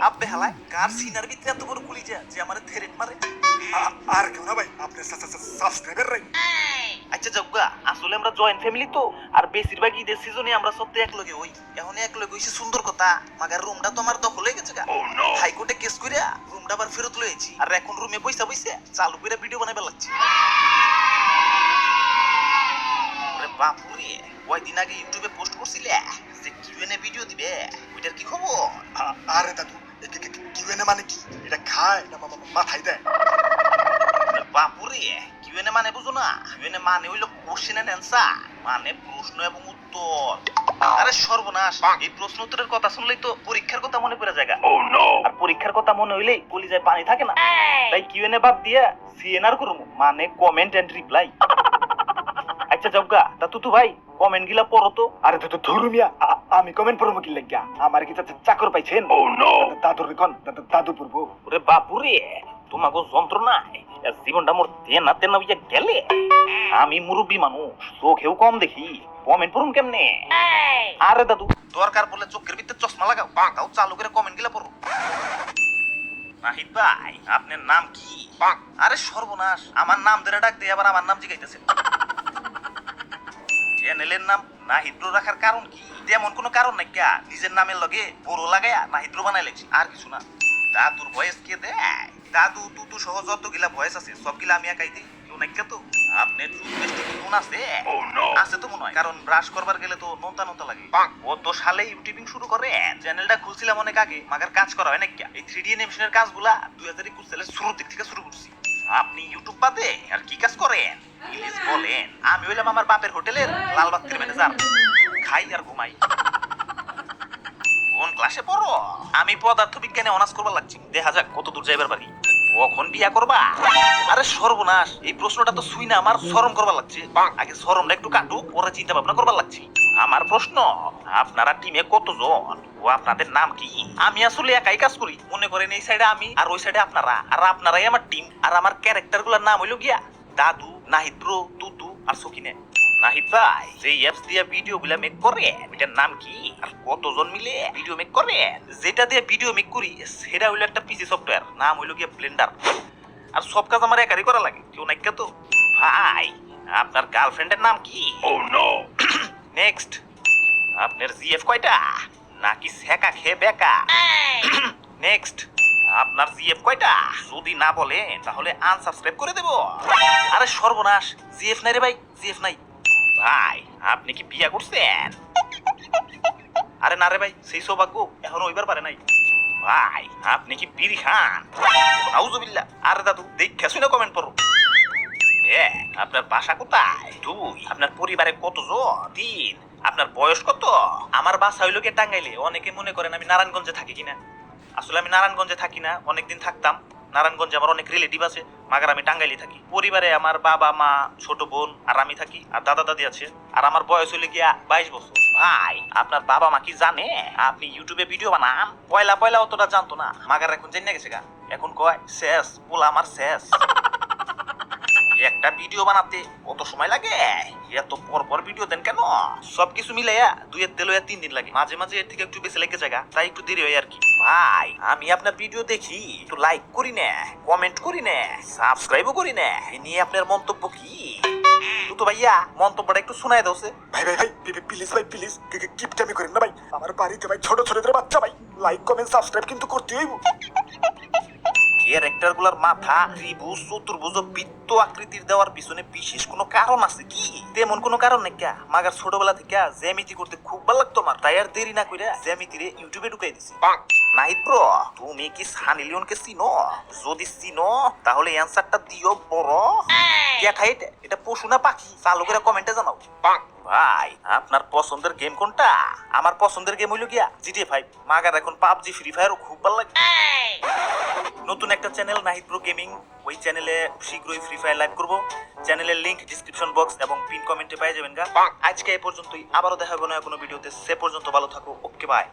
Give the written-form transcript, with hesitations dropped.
আব্বে হালায় কার সিনার ভিতরে এত বড় গুলি যা যে আমারে থ্রেট মারে। আর কেউ না ভাই, আপনি সাবস্ক্রাইবার রাই। আচ্ছা জগ্গা, আসলে আমরা জয়েন্ট ফ্যামিলি তো, আর বেশিরভাগ ঈদের সিজনে আমরা সব তো একলগে হই। এখন একলগে হইছে সুন্দর কথা, মাগার রুমটা তো আমার দখল হয়ে গেছে গা। হাইকোর্টে কেস কইরা রুমটা আবার ফেরত লইছি, আর এখন রুমে বইসা বইসা চালু কইরা ভিডিও বানাইবা লাগছে। ওরে বাপুরে, কয়দিন আগে ইউটিউবে পোস্ট করছিলে যে কিউএনএ ভিডিও দিবে, ওইটার কি খবর? আরে দাদু, কিউএনএ মানে কি? এটা খায় না মাথায় দেয়? বাপুরে, কিউএনএ মানে বুঝো না? কিউএনএ মানে হইলো কোশ্চেন এন্ড অ্যানসার, মানে প্রশ্ন এবং উত্তর। আরে সর্বনাশ, এই প্রশ্ন উত্তরের কথা শুনলেই তো পরীক্ষার কথা মনে পড়ে যায়। আর পরীক্ষার কথা মনে হইলেই কলিজায় পানি থাকে না। তাই কিউএনএ বাদ দিয়া সিএনআর করব, মানে কমেন্ট এন্ড রিপ্লাই। আচ্ছা জগ্গা, তা তুতু ভাই কমেন্ট গিলা পড়ো তো। আরে দাদু ধরু মিয়া, আমি কমেন্ট পড়বো কি লাগিয়া? আমার কি চাকর পাইছেন? দাদুর কোন দাদু পড়বো? ওরে বাপুরে, তোমাকে যন্ত্রণায় জীবনটা মোর তেনা তেনা হইয়া গেলে। আমি মুরব্বী মানুষ, চোখেও কম দেখি, কমেন্ট পড়ুন কেমনে? আরে দাদু, দরকার পড়লে চোখের ভিতরে চশমা লাগাও, তাও চালু করে কমেন্ট গিলা পড়ো। নাহিদ ভাই, আপনার নাম কি? আরে সর্বনাশ, আমার নাম ধরে ডাক দিয়ে আবার আমার নাম জিগাইতেছে। চ্যানেলের নাম নাহিদ্র রাখার কারণ কি? তেমন কোনো কারণ নাই, কা নিজের নামের লগে বড় লাগায়া নাহিদ্র বানাই লেছি, আর কিছু না। দাদুর ভয়েস কে দেয়? দাদু তুতু সহ যতগুলা ভয়েস আছে সবগুলা আমি একাই দিই, কেউ নাই তো। আপনার টুথপেস্টে কি নুন আছে? আছে তো মনে হয়, কারণ ব্রাশ করবার গেলে তো নোনতা নোনতা লাগে। ও তো সালে ইউটিউবিং শুরু করে, চ্যানেলটা খুলছিলাম অনেক আগে, মাগার কাজ করা হয় না। এই 3D অ্যানিমেশনের কাজগুলা 2021 সালের শুরুর দিক থেকে শুরু করছি। আপনি ইউটিউব বাদে আর কি কাজ করেন প্লিজ বলেন? আমি হইলাম আমার বাপের হোটেলের লালবাতির ম্যানেজার, খাই আর ঘুমাই। কোন ক্লাসে পড়ো? আমি পদার্থ বিজ্ঞানে অনার্স করবার লাগছি, দেখা যাক কত দূর যাইবার পারি। কখন বিয়া করবা? আরে সর্বনাশ, এই প্রশ্নটা তো শুই না আমার শরম করবার লাগছে। আগে শরমটা একটু কাটুক, পরে চিন্তা ভাবনা করবার লাগছে। আমার প্রশ্ন, আপনারা টিমে কতজন ও আপনাদের নাম কি? আমি আসলে একাই কাজ করি, মনে করেন এই সাইডে আমি আর ওই সাইডে আপনারা, আর আপনারাই আমার টিম। আর আমার ক্যারেক্টার গুলার নাম হইলো গিয়া দাদু, নাহিদ ব্রো, তুতু আর সকিনে। নাহিদ ভাই, যে অ্যাপস দিয়ে ভিডিও গুলা মেক করে এটার নাম কি? আর কতজন মিলে ভিডিও মেক করে? যেটা দিয়ে ভিডিও মেক করি সেটা হইলো একটা পিসি সফটওয়্যার, নাম হইলো গিয়া ব্লেন্ডার। আর সব কাজ আমার একারই করা লাগে, কেউ নাই তো। ভাই, আপনার গার্লফ্রেন্ডের নাম কি? নেক্সট, আপনার জিএফ কয়টা? নাকি সেকা খেয়ে বেকা? নেক্সট, আপনার জিএফ কয়টা? যদি না বলেন তাহলে আনসাবস্ক্রাইব করে দেব। আরে সর্বনাশ, জিএফ নাই রে ভাই, জিএফ নাই। ভাই, আপনি কি বিয়া করছেন? আরে না রে ভাই, সেই সৌভাগ্য এখনো হইবার পারে নাই। ভাই, আপনি কি বিড়ি খান? নাউজুবিল্লাহ। আরে দাদু, দেখা শুনে কমেন্ট করো। আপনার বাসা কোথায়? 2। আপনার পরিবারে কতজন? 3। আপনার বয়স কত? আমার বাসা হইলো গিয়ে টাঙ্গাইলে। অনেকে মনে করেন আমি নারায়ণগঞ্জে থাকি কিনা। আসলে আমি নারায়ণগঞ্জে থাকি না, অনেকদিন থাকতাম নারায়ণগঞ্জে, আমার অনেক রিলেটিভ আছে। মাগার আমি টাঙ্গাইলে থাকি। পরিবারে আমার বাবা মা, ছোট বোন আর আমি থাকি, আর দাদা দাদি আছে। আর আমার বয়স হইলে গিয়া 22 বছর। ভাই, আপনার বাবা মা কি জানে আপনি ইউটিউবে ভিডিও বানান? পয়লা পয়লা অতটা জানতো না, মাগার এখন জেনে গেছে গা। এখন কয় শেষ পোলা আমার শেষ। একটা ভিডিও বানাতে কত সময় লাগে? এত পর পর ভিডিও দেন কেন? সবকিছু মিলাইয়া 2 3 দিন লাগে, মাঝে মাঝে এর থেকে একটু বেশি লেগে যায়, তাই একটু দেরি হয় আর কি। ভাই, আমি আপনার ভিডিও দেখি, একটু লাইক করি না, কমেন্ট করি না, সাবস্ক্রাইবও করি না, এ নিয়ে আপনার মন্তব্য কি? তো ভাইয়া, মন্তব্যটা একটু শোনায় দাওছে। ভাই ভাই ভাই, প্লিজ ভাই, প্লিজ কিপটামি করেন না ভাই। আমার বাড়িতে ভাই ছোট ছোটদের বাচ্চা ভাই, লাইক কমেন্ট সাবস্ক্রাইব কিন্তু করতে হইব। ক্যারেক্টার গুলার মাথা ত্রিভুজ, চতুর্ভুজ, বৃত্ত আকৃতির দেওয়ার পিছনে বিশেষ কোনো কারণ আছে কি? তেমন কোনো কারণ নাই। মাগার ছোটবেলা থেকে জ্যামিতি করতে খুব ভালো লাগতো আমার, তাই আর দেরি না কইরা জ্যামিতিরে ইউটিউবে ঢুকাই দিছি। নাহিদ ব্রো, তুমি কি সানি লিওনকে চিনো? যদি চিনো তাহলে অ্যানসারটা দিও বড়। ক্যাট, এটা পশু না পাখি? চালু করে কমেন্টে জানাও। ভাই, আপনার পছন্দের গেম কোনটা? আমার পছন্দের গেম হইলো গিয়া GTA 5। মাগার এখন পাবজি, ফ্রি ফায়ারও খুব ভালো লাগে। নতুন একটা চ্যানেল নাহিদ ব্রো গেমিং, ওই চ্যানেলে শীঘ্রই ফ্রি ফায়ার লাইভ করব। চ্যানেলের লিংক ডেসক্রিপশন বক্স এবং পিন কমেন্টে পেয়ে যাবেন গা। আজকে এই পর্যন্তই, আবারও দেখা হবে না কোনো ভিডিওতে। সে পর্যন্ত ভালো থাকো, ওকে বাই।